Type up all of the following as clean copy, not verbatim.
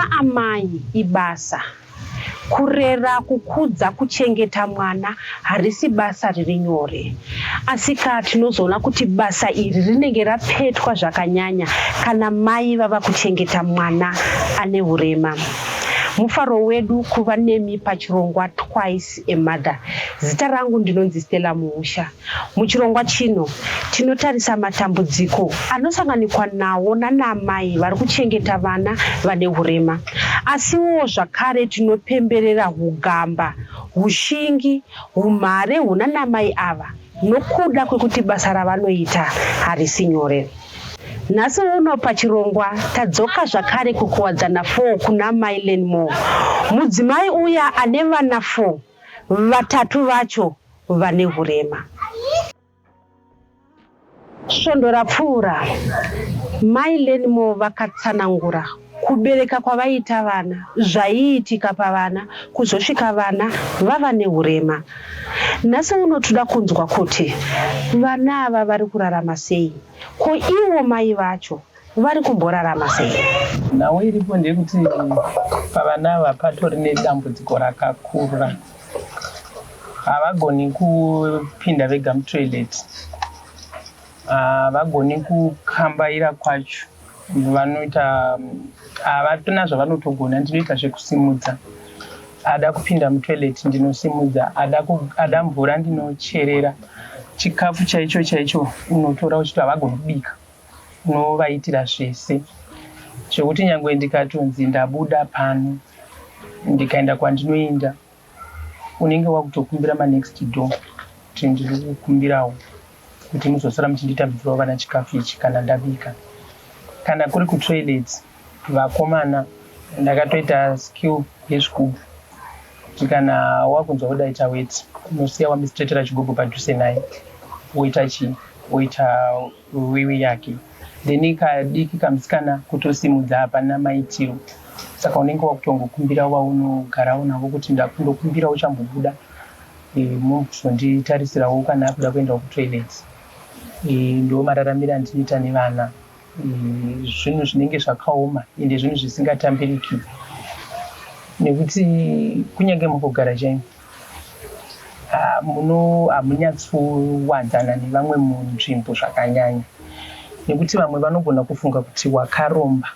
Kuna amai ibasa. Kurera, kukudza, kuchengeta mwana harisi basa riri nyore. Asika tinozoona kuti basa iri rinenge rapetwa zvakanyanya kana mai vava kuchengeta mwana ane urema. Mufaro wedu kuva nemi pachirongwa Twice a Mother. Zita rangu ndinonzi Stella Muusha. Muchirongwa chino tinotarisa matambudziko anosanganikwa nawo nanamai vari kuchengeta vana vane urema. Asiwo zvakare tinopemberera hugamba, hushingi, humhare huna namai ava nokuda kwekuti basa ravanoita harisi nyore. Nhasi uno pachirongwa tadzoka zvakare kukuwadzana 4 kuna Mylen Moore. Mudzimai uya ane vana 4, 3 vacho vane urema. Svondo rapfuura, Mylen Moore vakatsanangura kubereka kwavaita vana, zvaiitika pavana, kuzosvika vana vava neurema. Nhasi uno toda kunzwa kuti vana ava vari kurarama sei, ko ivo mai vacho vari kumborarama sei. Nhau iripo ndeyekuti pavana ava patori nedambudziko rakakura. Havagoni kupinda vega mutoilet, havagoni kukambaira kwacho. Vanoita havatona zvavanotogona. Ndinoita zvekusimudza, ada kupinda mutoilet ndinosimudza, ada mvura ndinocherera, chikafu chaicho chaicho unotora uchiti havagoni kubika, unovaitira zvese zvekuti nyangwe ndikatonzi ndabuda pano ndikaenda kwandinoenda unenge wakutokumbira manext door kuti ndiri kukumbirawo kuti muzosara muchinditambidzirawo vana chikafu ichi kana ndabika. Kana kuri kutoilet, vakomana ndakatoita skill yezvigubhu kuti kana wakunzwa kudaita weti unosiya wamistretera chigubhu padhuze naye woita chii, woita wiwi yake, then kadiki kamusikana kutosimudza hapana maitiro. Saka unenge wakutongokumbira waunogarawo navo kuti ndakundokumbirawo chambobuda muzonditarisirawo kana akuda kuenda kutoilet. Ndo mararamiro andinoita nevana. Zvinhu zvinenge zvakaoma ende zvinhu zvisingatambiriki, nekuti kunyange mukugara chaimo hamunyatsowanzana nevamwe munzvimbo zvakanyanya, nekuti vamwe vanogona kufunga kuti wakaromba.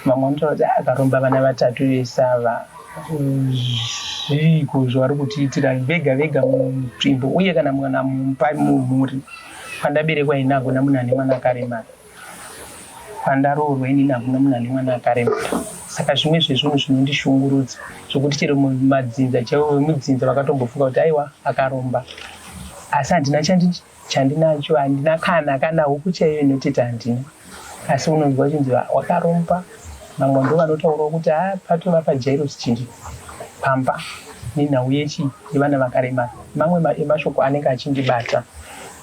Vamwe vanotaura kuti akaromba vana 3 vese ava, zviko zvavari kutiitira vega vega munzvimbo, uye kana mwana mumba mumhuri. Pandaberekwa ini haguna munhu ane mwana akaremara, pandaroorwa ini haguna munhu ane mwana akaremara. Saka zvimwe zvezvinhu zvinondishungurudza zvokuti chero mumadzinza chaivo vemudzinza vakatombofunga kuti aiwa akaromba, asi handina chandinacho, handina kana huku chaiyo inoteta handina. Asi unonzwa chinzi wakaromba. Vamwe ndo vanotaurawo kuti patova pajairos chiri pamba nenhau yevana vakaremara. Mamwe emashoko anenge achindibata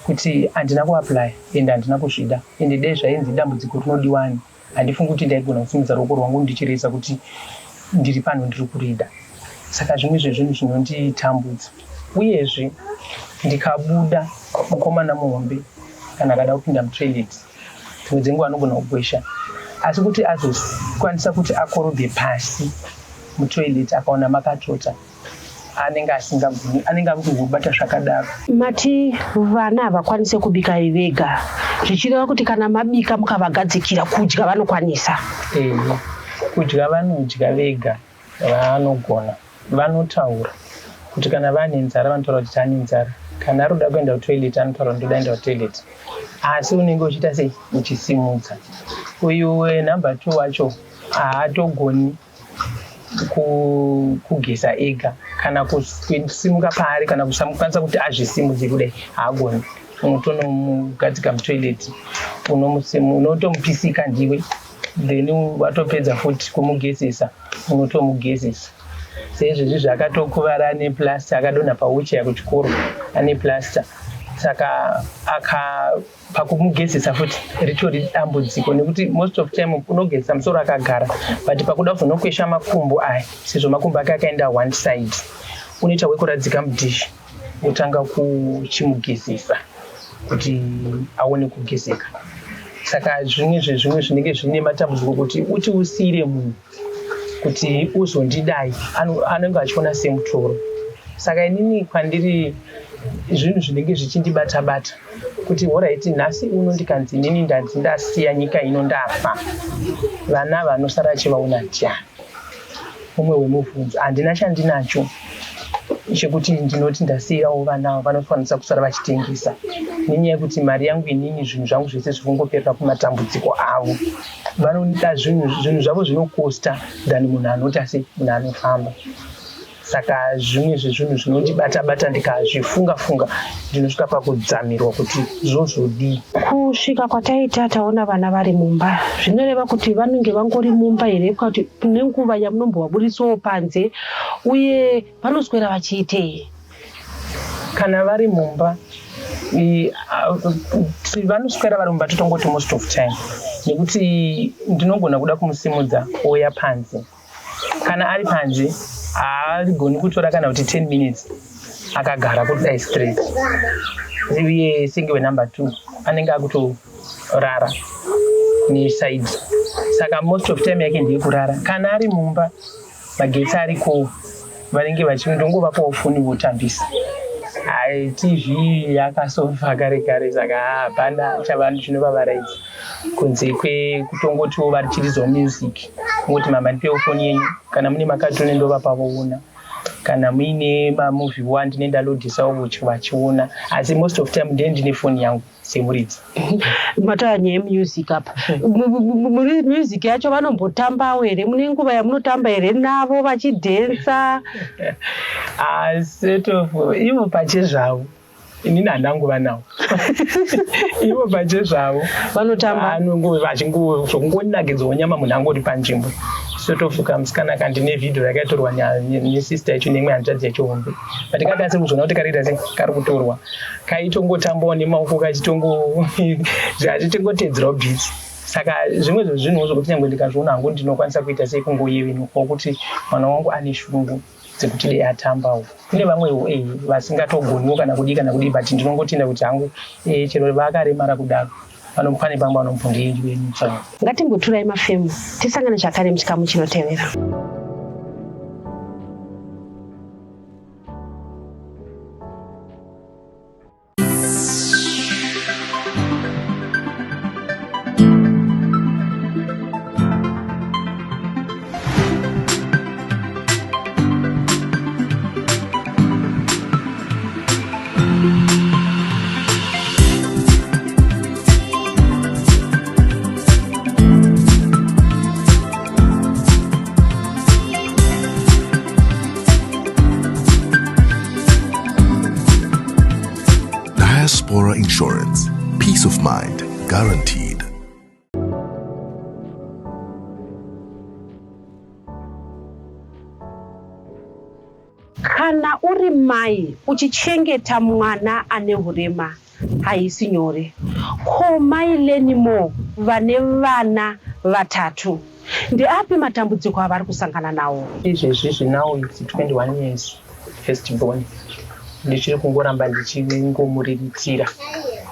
kuti handina kuapply ende handina kuzvida, ende dai zvainzi dambudziko rinodiwani handifungi kuti ndaigona kusimudza ruoko rwangu ndichiresa kuti ndiri pano ndiri kurida. Saka zvimwe zvezvinhu zvinonditambudza. Uyezve ndikabuda mukomana muhombe kana akada kupinda mutoilet, dzimwe dzenguva anogona kugwesha, asi kuti azokwanisa kuti akorobhe pasi mutoilet akaona makatota, anenge asingagoni, anenge akubata zvakadaro. Mati vana havakwanise kubika vega, zvichireva kuti kana mabika mukavagadzikira kudya vanokwanisa. Kudya vanodya vega, vanogona, vanotaura kuti kana vane nzara vanotaura kuti tane nzara, kana ari kuda kuenda kutoilet anotaura ndoda enda kutoilet. Asi unenge uchiita sei, uchisimudza. Uyu number 2 wacho haatogoni kugeza ega kana kusimuka paari kana kusamukwanisa kuti azvisimudze kudai, haagoni. Unotonomugadzika mutoilet, unotomupisika ndiwe, then watopedza futi kumugezesa, unotomugezesa. Seizvezvi zvakatokuvara ane plaster, akadonha paucheya kuchikoro ane plaster. Saka pakumugezesa futi ritori dambudziko, nekuti most of time unogezesa musoro akagara, but pakuda kuzonokwesha makumbo aya, sezvo makumbo ake akaenda one side, unoita wekuradzika mudhishi, utanga kuchimugezesa kuti aone kugezeka. saka zvimwe zvinenge zvine matambudziko kuti uti usire munhu kuti uzondidai anenge achiona semutoro. Saka inini kwandiri zvinhu zvinenge zvichindibata-bata kuti oraiti nhasi uno ndikanzi inini ndasiya nyika ino ndafa, vana vanosara achivaona ndiani? Umwe wemubvunzo handina chandinacho chekuti ndinoti ndasiyirawo vana vanokwanisa kusara vachitengesa, nenyaya yekuti mari yangu inini zvinhu zvangu zvese zvikungoperera kumatambudziko avo. Vanoita zvinhu zvavo zvinokosta than munhu anoti asi munhu anofamba. Saka zvimwe zvezvinhu zvinondibata-bata ndikazvifunga-funga ndinosvika pakudzamirwa kuti zvozvodii. Kusvika kwataita taona vana vari mumba, zvinoreva kuti vanenge vangori mumba here kuti nenguva yamunombovaburitsawo panze, uye vanoswera vachiitei? Kana vari mumba vanoswera vari mumba totongoti most of time, nekuti ndinogona kuda kumusimudza ouya panze. Kana ari panze haagoni kutora kana kuti 10 minutes akagara kudai straight, uye senge wenumber 2 anenge akutorara nesaidi. Saka most of time yake ndeye kurara. Kana ari mumba magetsi ariko vanenge vachindongovapawo foni votambisa. TV yakasofa kare saka hapana chavanhu chinovavaraidza kunze kwekutongotiwo varichiridzwa music, ngoti mama ndipewo foni yenyu, kana mune makatoni ndovapavoona, kana muine mamovie wandi nendalodhisawo vachiona, asi most of time ndiye ndine foni yangu semuridzi. Mataura nyaya yemusic apa, music yacho vanombotambawo here? Mune nguva yamunotamba here navo vachidhensa? Ivo pache zvavo, inini handanguva navo. Ivo pache zvavo vanotamba zvokungonakidzawo nyama munhu angori panzvimbo. Sotofuka musikana kandine vhidhiyo yakaitorwa nesista yacho neimwe hanzvadzi yacho hombe, patikati asi kuzvona kuti karita sei kari kutorwa kaitongotambawo nemaoko kachitongotedzerawo beats. Saka zvimwe zvezvinhu zvokuti nyangwe ndikazviona hangu ndinokwanisa kuita sei kungoyevenukawo kuti mwana wangu ane shungu dzekuti dei atambawo. Kune vamwewo vasingatogoniwo kana kudii but ndinongotinda kuti hangu chero vakaremara kudaro pane pamwe vanombondiyevenusa. Ngatimboturai mafemu tisangane zvakare muchikamu chinotevera. Diaspora Insurance. Peace of mind guaranteed. Kana uri mai uchichengeta mwana ane hurema haisi nyore. Ko mai lenimo vane vana vatatu, ndeapi matambudziko avari kusangana nawo? Izvezvi now it's 21 years first born. Ndichiri kungoramba ndichingomuriritira,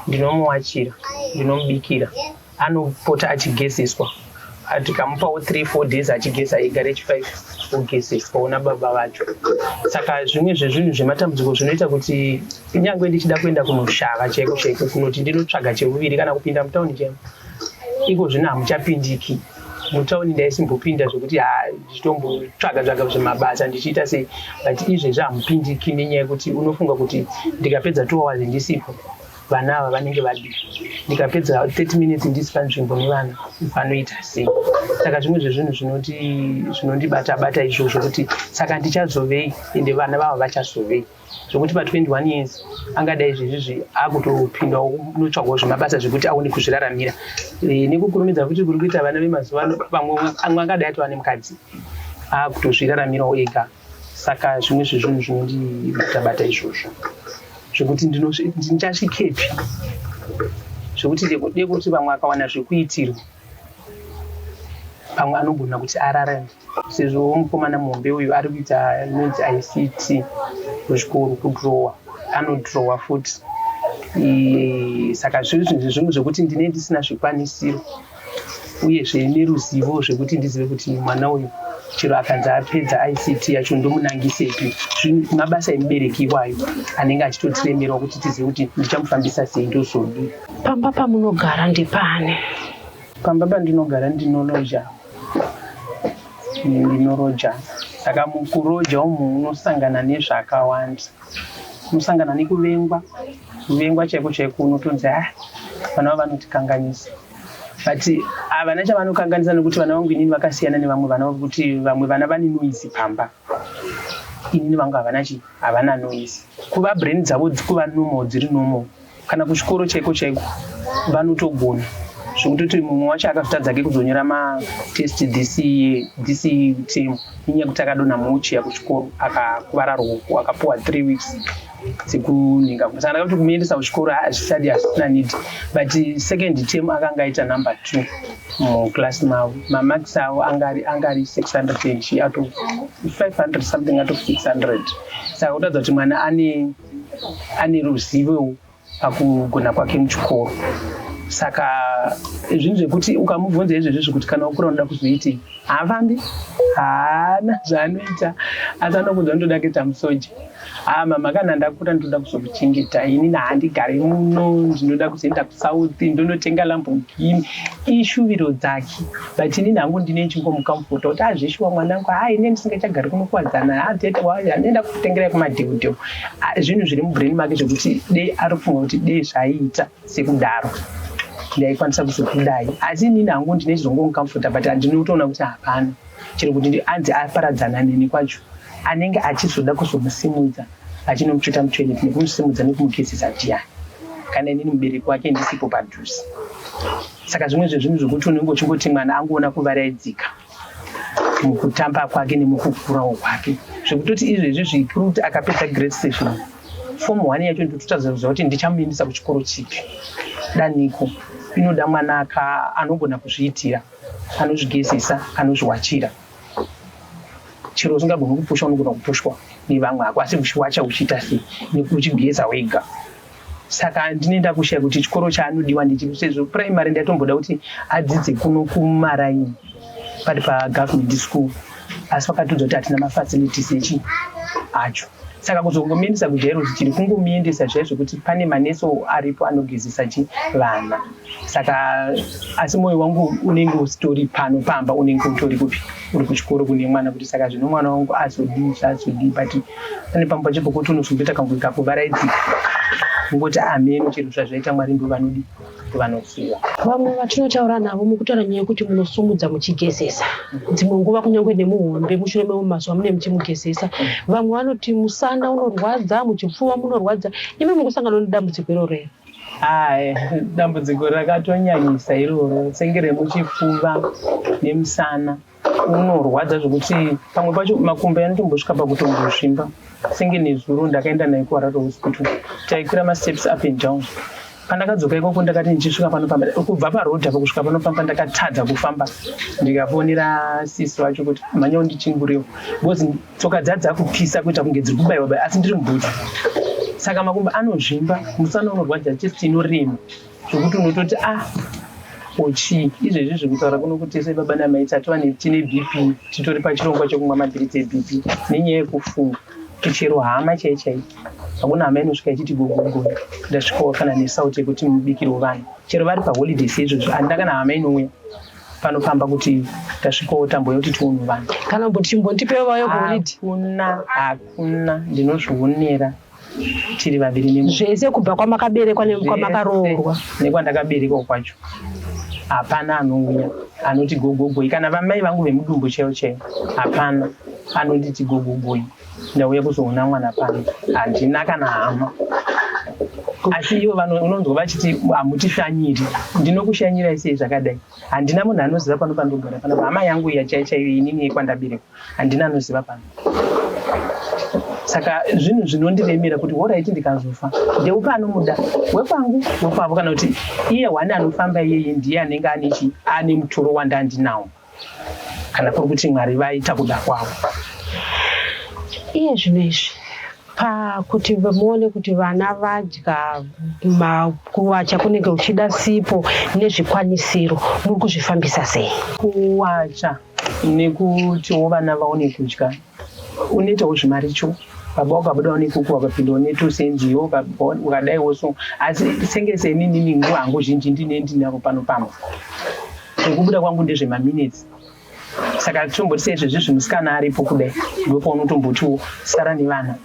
ndinomuwachira, ndinomubikira, anopota achigezeswa. Tikamupawo 3-4 days achigeza ega rechi5 ogezeswa ona baba vacho. Saka zvimwe zvezvinhu zvematambudziko zvinoita kuti nyangwe ndichida kuenda kunoshava chaiko kunoti ndinotsvaga chekuviri kana kupinda mutauni chemo, iko zvino hamuchapindiki. Mutauni ndaisimbopinda zvokuti ndichitombotsvaga zvemabasa ndichiita sei, but izvezvi hamupindiki nenyaya yekuti unofunga kuti ndikapedza 2 hours ndisipo vana ava vanenge vadi, ndikapedza 30 minutes ndisi panzvimbo nevana vanoita sei. Saka zvimwe zvezvinhu zvinondibata-bata izvozvo kuti saka ndichazovei ende vana vava vachazovei, zvokuti pa21 years angadai zvezvizvi akutopindawo notsvagawo zvemabasa zvekuti aone kuzviraramira. Nekukurumidza kuti kuri kuita vana vemazuva ano vamwe angadai atova nemukadzi akutozviraramirawo ega. Saka zvimwe zvezvinhu zvinondibata-bata izvozvo zvekuti ndichasvikepi, zvokuti ndekuti vamwe akawana zvekuitirwa pamwe anogona kuti ararame. Sezvo mukomana muhombe uyu ari kuita inonzi ICT kuzvikoro kudhirowa, anodhirowa futi Saka zvimwe zvokuti ndine ndisina zvikwanisiro uyezve neruzivo zvekuti ndizive kuti mwana uyu chero akanzi apedza ICT yacho ndomunangisepi. Mabasa emubereki iwayo anenge achitotiremerawo kuti tizive kuti ndichamufambisa sei ndozodi. Pamba pamunogara ndipane? Pamba pandinogara ndinoroja. Saka mukuroja umu unosangana nezvakawanda. Unosangana nekuvengwa chaiko chaiko, unotonzi vana vanotikanganisa. But havana chavanokanganisa nekuti vana vangu inini vakasiyana nevamwe vana kuti vamwe vana vane noise pamba. Inini vangu havana noise. Kuva brain dzavo dzikuva normal dziri normal. Kana kuchikoro chaiko chaiko vanotogona. Zvekutoti mumwe wacho akazotadzake kuzonyora matest this term inyaya kuti akadonha muchiya kuchikoro akakuvara ruoko akapuwa 3 weeks dzekuninga. Saka ndakati kumuendesa kuchikoro hazvisati hasina need. But second term akanga aita number 2 muclass mavo. Mamarks avo angari 600 out of 500 something out of 600. Saka kutaridza kuti mwana ane ruzivo pakugona kwake muchikoro. Saka zvinhu zvekuti ukamubvunza izvezvi zvekuti kana ukura unoda kuzoitei, haafambi, haana zvaanoita, asi anokudza ndoda kuita musoja. Mama kana ndakura ndoda kuzokuchengeta, inini handigari muno, ndinoda kuzoenda kusauthi, ndonotenga Lamborghini, ishuviro dzake. But inini hangu ndine chingomukamufota kuti zveshuwa mwanangu, ine ndisingachagari kunokuwadzana, anoenda kutengerai kumadhekodhewo. Zvinhu zviri mubrain make zvekuti dei ari kufunga kuti dei zvaiita sekudaro ndaikwanisa kuzokudai, asi inini hangu ndine chizongomukamufota, but handinotoona kuti hapana. Chero kuti anzi aparadzana neni kwacho, anenge achizoda kuzomusimudza achinomutsveta mutoileti nekumusimudza nekumugezesa ndiyani kana inini mubereki wake ndisipo padhuze. Saka zvimwe zvezvinhu zvokuti unenge uchingoti mwana angoona kuvaraidzika mukutamba kwake nemukukurawo kwake, zvekutoti izvezvi zvikuru kuti akapedza grade session form 1 yacho ndototadza kuti ndichamuendesa kuchikoro chipi daniko. Inoda mwana anogona kuzviitira, anozvigezesa, anozviwachira. Chero usingagoni kupusha unogona kupushwa nevamwe ako, asi uchiwacha uchiita sei nekuchigeza wega. Saka ndinoenda kushaya kuti chikoro chaanodiwa sezvo primary ndatomboda kuti adzidze kuno kumaraini pari pagovernment school, asi pakatodza kuti hatina mafacilities acho. Saka kuzongomuendesa kujairo chiri kungomuendesa zvaizvo kuti pane maneso aripo anogezesa vana. Saka asi mwoyo wangu unenge usitori pano pamba, unenge utori kupi, uri kuchikoro kune mwana, kuti saka zvino mwana wangu azodii zvazodii. But pane pamba chapo kuti unozomboita kamboika kuvaraidzika kungoti ameno, chero zvazvaita Mwari ndovanodi vanoziva. Vamwe vatinotaura navo mukutaura nyaya yekuti munosumudza muchigezesa, dzimwe nguva kunyange nemuhombe mushure memumazuva mune muchimugezesa. Vamwe vanoti musana unorwadza, muchipfuva munorwadza. Imi mukusangana nedambudziko iroro here? Dambudziko rakatonyanyisa iroro, senge remuchipfuva nemusana unorwadza zvokuti pamwe pacho makumbo anotombosvika pakutombosvimba. Senge nezuro ndakaenda naye kuHarare hospital, taikwira masteps up and down. Pandakadzoka ikoko ndakati ndichisvika panopamba, kubva parodhi apa kusvika panopamba ndakatadza kufamba, ndikafonera sisi wacho kuti manyawo ndichinguriwo, because tsoka dzakupisa kuita kunge dziri kubayiwa, asi ndiri mubhuti. Saka makumbo anozvimba, musana unorwadza, chest inorema, zvokuti unototi ochi izvezvi zvekutaura kuno kuti sai baba namai tine BP, titori pachirongwa chekumwa mapiritsi eBP nenyaya yekufunga. Chero hama chaichai hakuna hama inosvika ichiti gogogo ndasvikawo kana nesauti yekuti mubikiro vanhu, chero vari paholiday seizvozvo handina kana hama inouya panopamba kuti ndasvikawo tambo yekuti tiunhu vanhu kana chimbondipevayo kuholiday. Hakuna, ndinozvionera tiri vaviri zvese kubva kwamakaberekwa nekwamakaroorwa nekwandakaberekwa kwacho. Hapana anouya anoti gogogoi, kana vamai vangu vemudumbu chaivo chaivo hapana anonditi gogogoi ndauya kuzoona mwana pano, handina kana hama. Asi ivo unonzwa vachiti hamutishanyiri, ndinokushanyirai sei zvakadai? Handina munhu anoziva pano pandogara panapa, hama yangu iya chaichaiyo inini yekwandaberekwa, handina anoziva pano. Saka zvinhu zvinondiremera kuti woraiti ndikazofa ndeupa anomuda wekwangu wekwavo, kana kuti iye wani anofamba iyeye ndiye anenge ane mutoro wandandinawo, kana kuri kuti Mwari vaita kuda kwavo. Iye zvino izvi pakuti muone kuti vana vadya kuwacha kunenge uchida sipo nezvikwanisiro muri kuzvifambisa sei? Kuwacha nekutiwo vana vaone kudya unoitawo zvimaricho baba ukabuda nekuku wakapinda netusenziwo ukadaiwo so asi sengese inini nguva hangu zhinji ndinendinavo pano pamwe zvekubuda kwangu ndezvemaminutes saka tomboti izvezvi zvimusikana aripo kudai ndopaunotombotiwo sara nevana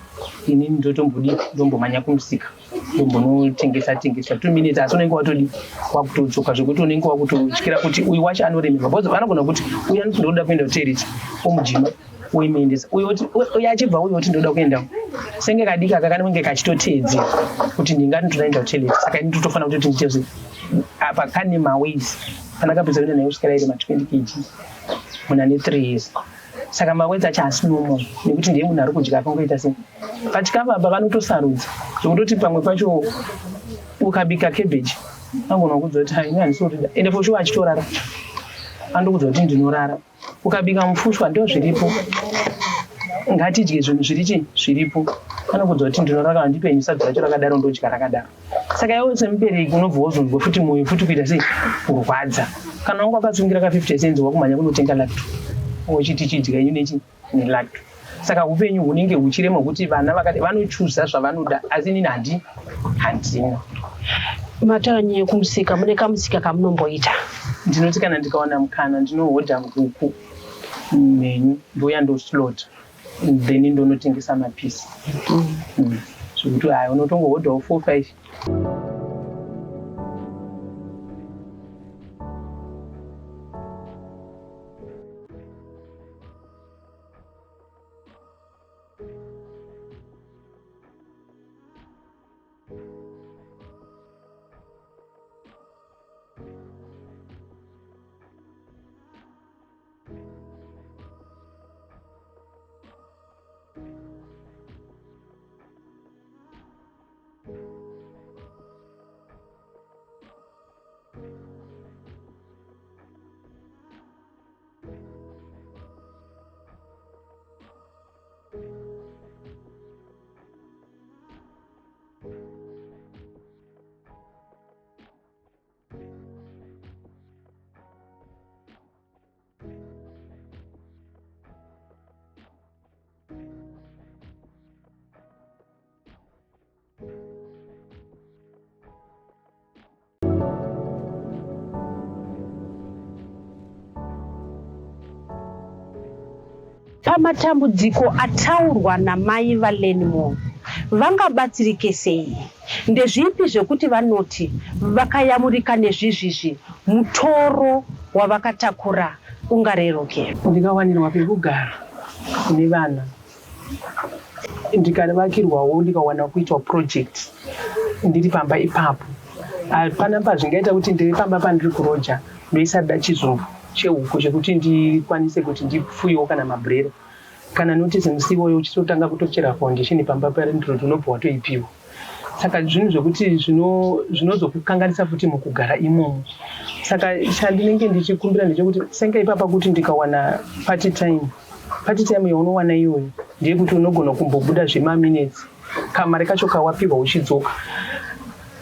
inini ndotombodi ndombomhanya kumusika ndombonotengesa 2 minutes asi unenge watodi wakutodzoka zvekuti unenge wakutotyira kuti uyu wacho anoremerwa bcause vanogona kuti uyu ndoda kuenda kutoireti omujima uimeendesa uyu achibva uyu kuti ndoda kuendawo senge kadika kakanenge kachitoteedzera kuti ndingati ndodaenda kutoireti saka ini totofanira kuti ndicheze apa kane maways pandakapedza kuenda nayo kusvikira iri ma20 kg muna ne3 years saka maways acho asi normal nekuti ndiye munhu ari kudya akangoita sei pachikafu apa vanotosarudza zvekutoti pamwe pacho ukabika cabbage angona kudza kuti hai handisi kurida ende for sure achitorara andokudza kuti ndinorara ukabika mufushwa ndio zviripo ngatidye zvinhu zviripo anokudza kuti ndinorara kana ndipenyu sadza racho rakadaro ndodya rakadaro saka iwe semubereki unobva wozonzwa futi mwoyo futi kuita sei kurwadza kana wanga wakasungira ka 50 cents wakumhanya kunotenga lacto uchiti chidya inyu nelacto saka upenyu hunenge huchirema kuti vana vanochuza zvavanoda asi inini handina. Mataura nyaya yekumusika mune kamusika kamunomboita? Ndinoti kana ndikawana mukana ndinohodha nguku mhenyu ndoya ndoslota then ndonotengesa mapisi zvekuti hayi unotongohodhawo 4-5. Pamatambudziko ataurwa namai vaLenmore vangabatsirike sei? Ndezvipi zvekuti vanoti vakayamurika nezvizvizvi mutoro wavakatakura ungareruke? Ndikawanirwa pekugara kune vana ndikavakirwawo ndikawana kuitwa project ndiri pamba ipapo panapa zvingaita kuti ndiri pamba pandiri kuroja ndoisarida chizungu chehuku chekuti ndikwanise kuti ndifuyewo kana mabrera kana notisi musiwoyo uchitotanga kutochera foundation pamba parindiro unobva watoipiwa saka zvinhu zvekuti zvinozokukanganisa futi mukugara imomo saka chandinenge ndichikumbira ndechekuti senge ipapa kuti ndikawana party time yaunowana iyoyo ndiye kuti unogona kumbobuda zvemaminutes kamari kacho kawapiwa uchidzoka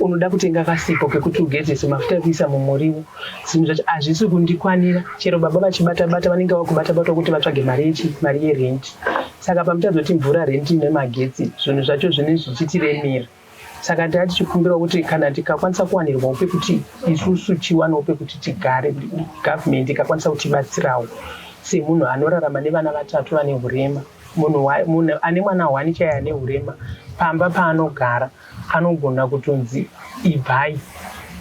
unoda kutenga kasipo kekuti ugezese mafuta ekuisa mumuriwo zvinhu zvacho hazvisi kundikwanira chero baba vachibata-bata vanenge vakubata-bata kuti vatsvage mari yerenti saka pamutadzoti mvura renti nemagetsi zvinhu zvacho zvine zvichitiremera saka ndati tichikumbirawo kuti kana tikakwanisa kuwanirwawo pekuti isusu chiwanawo pekuti tigare gavhumende ikakwanisa kutibatsirawo semunhu anorarama nevana 3 vane hurema munhu ane mwana 1 chaiye ane hurema pamba paanogara anogona kutonzi ibvai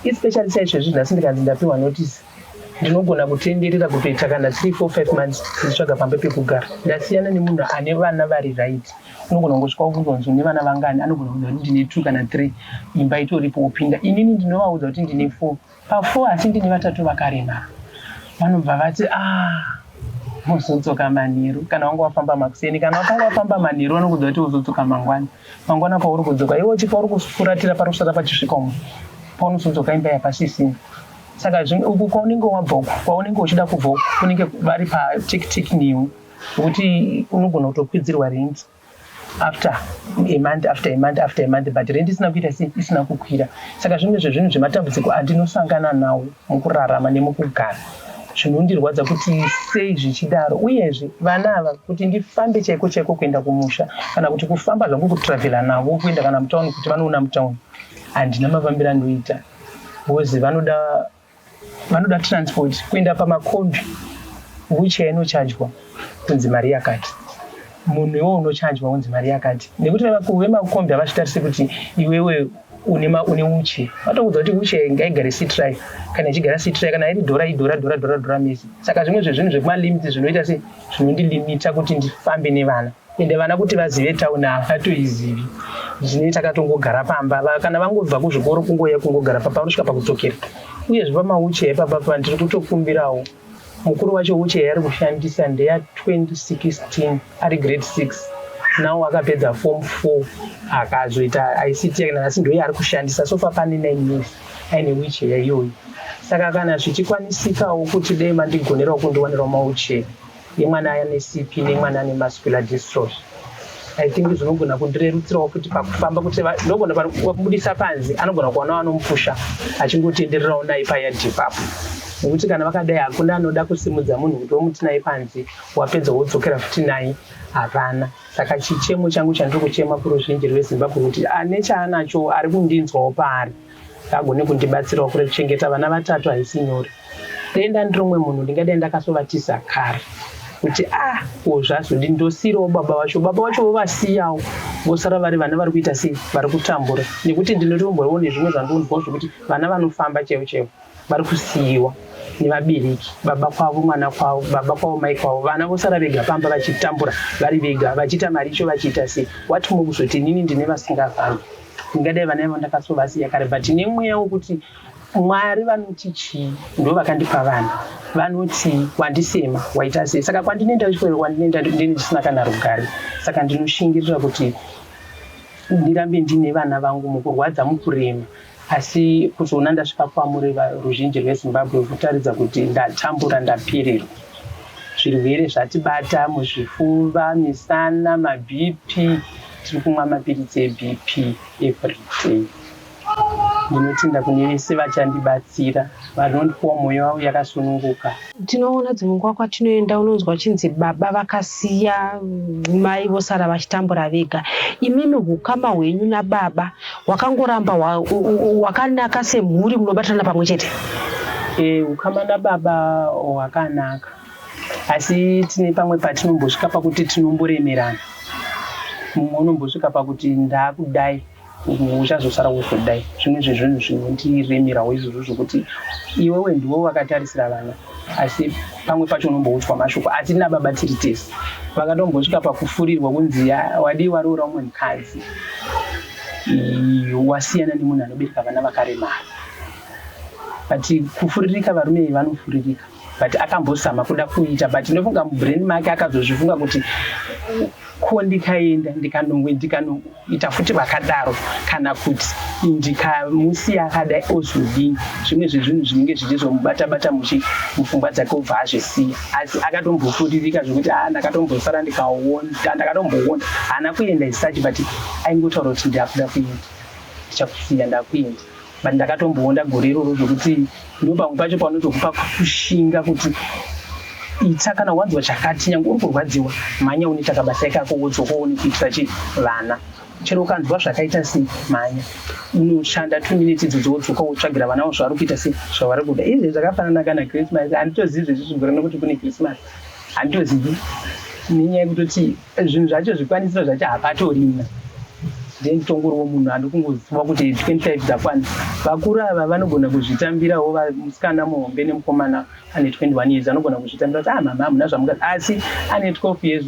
especially saizvezvi nhasi ndikanzi ndapiwa notice ndinogona kutenderera kutoita kana 3-4-5 months ndichitsvaga pamba pekugara ndasiyana nemunhu ane vana vari right unogona kungosvika kubvunzwa nevana vangani anogona kuda kuti ndine 2 kana 3 imba itoripo upinda inini ndinovaudza kuti ndine 4 pa4 asi ndine 3 vakaremara vanobva vati muzodzoka manheru kana wanga wafamba makuseni kana wakanga wafamba manheru vanokudza kuti uzodzoka mangwana pauri kudzoka iwe uchipa uri kufuratira pari kusvika pachisvika umo paunozodzoka imba yapasisini saka uku kwaunenge wabva uku kwaunenge uchida kubva uku kunenge vari patikitiki newe kuti unogona kutokwidzirwa renti after a month but rent isina kuita sei, isina kukwira. Saka zvimwe zvezvinhu zvematambudziko andinosangana nawo mukurarama nemukugara zvinondirwadza kuti sei zvichidaro. Uyezve vana ava kuti ndifambe chaiko kuenda kumusha kana kuti kufamba zvangu kutravela navo kuenda kana mutauni kuti vanoona mutauni, handina mafambiro anoita because vanoda transport kuenda pamakombi, wheelchair inochajwa kunzi mari yakati, munhu iwo unochajwa unzi mari yakati, nekuti vemakombi havazvitarise kuti iwewe une wheelchair. Vatoudza kuti wheelchair ngaigare seat drive, kana ichigara seat drive kana iri dhora misi. Saka zvimwe zvezvinhu zvekumalimiti zvinoita sei zvinondilimita kuti ndifambe nevana, ende vana kuti vazive tauni havatoizivi. Zvinoita katongogara pamba, kana vangobva kuzvikoro kungoya kungogara pamba vanosvika pakudzokera. Uyezve pamawheelchair ipapa ndiri kutokumbirawo mukuru wacho wheelchair yari kushandisa ndeya 2016 ari grade 6, nawo akapedza form 4 akazoita ICT asi ndoye ari kushandisa sofa pane 9 years aine wheelchair iyoyi. Saka kana zvichikwanisikawo kuti dei mandigonerawo kundiwanirawo mawheelchair yemwana ane CP nemwana ane muscular dystrophy, I think zvinogona kundirerutsirawo kuti pakufamba kuti ndogona kubudisa panze anogona kuona vanomupusha achingotendererawo naye payadhi ipapo, nekuti kana vakadai hakuna anoda kusimudza munhu kuti womuti naye panze wapedza wodzokera futi naye, hapana. Saka chichemo changu chandiri kuchema kuruzhinji rweZimbabwe kuti ane chaanacho ari kundinzwawo paari agone kundibatsirawo kuchengeta vana vatatu haisi nyore. Denda ndiromwe munhu ndingadai ndakasovatisa kare kuti zvazodi ndosirawo baba vacho vovasiyawo vosara vari vana vari kuita sei, vari kutambura, nekuti ndinotombowo nezvimwe zvandonzwawo zvokuti vana vanofamba chaivo vari kusiyiwa nevabereki, baba kwavo mwana kwavo, baba kwavo mai kwavo, vana vosara vega pamba vachitambura vari vega vachiita maricho vachiita sei. Wati mukuzoti inini ndine vasingafambi, ndingadai vana ivo ndakasovasiya kare, but nemweya wokuti Mwari vanoti chii, ndo vakandipa vana, vanoti wandisema waita sei. Saka kwandinoenda kuchikoro kwandinoenda ndisina kana rugare, saka ndinoshingirira kuti ndirambe ndine vana vangu mukurwadza mukurema, asi kuzoona ndasvika kwamuri ruzhinji rweZimbabwe kutaridza kuti ndatambura ndapererwa. Zvirwere zvatibata muzvifuva, misana, maBP, tiri kumwa mapiritsi eBP everyday. Ndinotenda kune vese vachandibatsira vanondipawo mwoyo wavo yakasununguka. Tinoona dzimwe nguva kwatinoenda unonzwa chinzi baba vakasiya mai vosara vachitambura vega. Imimi ukama hwenyu nababa wakangoramba wakanaka semhuri munobatana pamwe chete? Ukama nababa wakanaka, asi tine pamwe patinombosvika pakuti tinomboremerana. Mumwe unombosvika pakuti ndakudai uchazosara wozodai. Zvimwe zvezvinhu zvinondiremerawo izvozvo zvokuti iwewe ndiwo wakatarisira vana, asi pamwe pacho unomboutswa mashoko. Asi nababa tiri tese vakatombosvika pakufurirwa kunzi wadi waroora umwe mukadzi, wasiyana nemunhu anobereka vana vakaremara. But kufuririka varume vanofuririka, but akambozama kuda kuita, but inofunga mubrain make akazozvifunga kuti ko ndikaenda ndikanoita futi vakadaro, kana kuti ndikamusiya akadai ozodini. Zvimwe zvezvinhu zvinenge zvichizomubata-bata mupfungwa dzake obva azvisiya, asi akatombofuririka zvokuti ndakatombosara ndakatomboona haana kuenda isachi, but aingotaura kuti ndakuda kuenda, ndichakusiya ndakuenda. But ndakatomboona gore iroro zvokuti ndo pamwe pacho paunotokupa kushinga kuti ita kana wanzwa chakati nyange uri kurwadziwa manya unoita kabasa kako wodzoka uone kuitira vana. Chero ukanzwa zvakaita sei manya unoshanda 2 minutes idzodzo wodzoka wotsvagira vana zvavari kuita sei zvavari kuda. Izvi zvakafanana kana Christmas, handitozivi zvezvizvigore nokuti kune Christmas, handitozivi nenyaya yekutoti zvinhu zvacho zvikwanisiro zvacho hapatorina. Nditongoriwo munhu andi kungoziva kuti 25 dzakwana. Vakuru ava vanogona kuzvitambirawo, musikana muhombe nemukomana ane 21 years anogona kuzvitambira kuti mama hamuna zvamuka, asi ane 12 years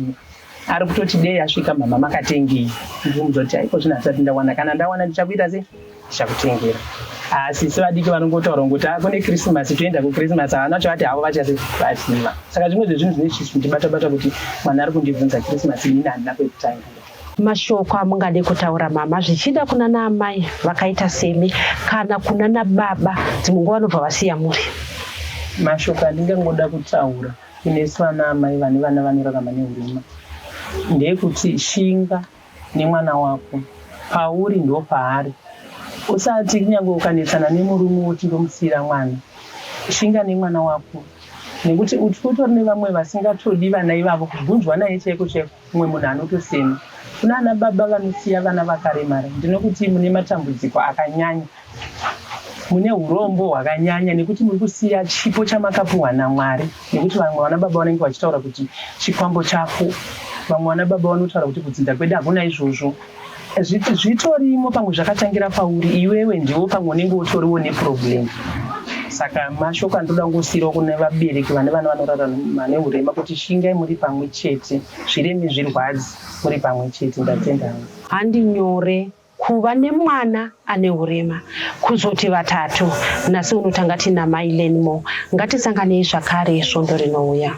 ari kutoti dei asvika mama makatengei. Ndinomuudza kuti haiko zvinhu hasati ndawana, kana ndawana ndichakuita sei, ndichakutengera. Asi sevadiki vanongotaura ngoti kune Christmas toenda kuChristmas, havana chavati havo vachazivasiva. Saka zvimwe zvezvinhu zvinechizondibata-bata kuti mwana ari kundibvunza Christmas inini handina kwekutangira. Mashoko amungade kutaura mama zvichida kuna naamai vakaita semi kana kuna nababa dzimwe nguva vanobva vasiya muri? Mashoko andingangoda kutaura kune vana amai vane vana vanorarama nehurema ndeyekuti shinga nemwana wako, pauri ndo paari. Usati kunyange ukanetsana nemurume uchindomusiyira mwana, shinga nemwana wako, nekuti utori nevamwe vasingatodi vana ivavo kubvunzwa naye chaiko chaiko. Umwe munhu anotosema. Kuna ana baba vanosiya vana vakaremara. Ndinokuti mune matambudziko akanyanya, mune urombo hwakanyanya, nekuti muri kusiya chipo chamakapuhwa naMwari. Nekuti vamwe vana baba vanenge vachitaura kuti chikwambo chako, vamwe vana baba vanotaura kuti kudzinza kwedu hakuna izvozvo. Zvitorimo pamwe zvakatangira pauri, iwewe ndiwo pamwe unenge utoriwo neproblem. Saka mashoko andoda ngosiyirawo kune vabereki vane vana vanorarama neurema kuti shingai muri pamwe chete, zvireme zvirwadzi muri pamwe chete. Ndatenda. Handi nyore kuva nemwana ane urema kuzoti vatatu. Nasi unotanga tina Mai Lenmo. Ngatisanganei zvakare svondo rinouya.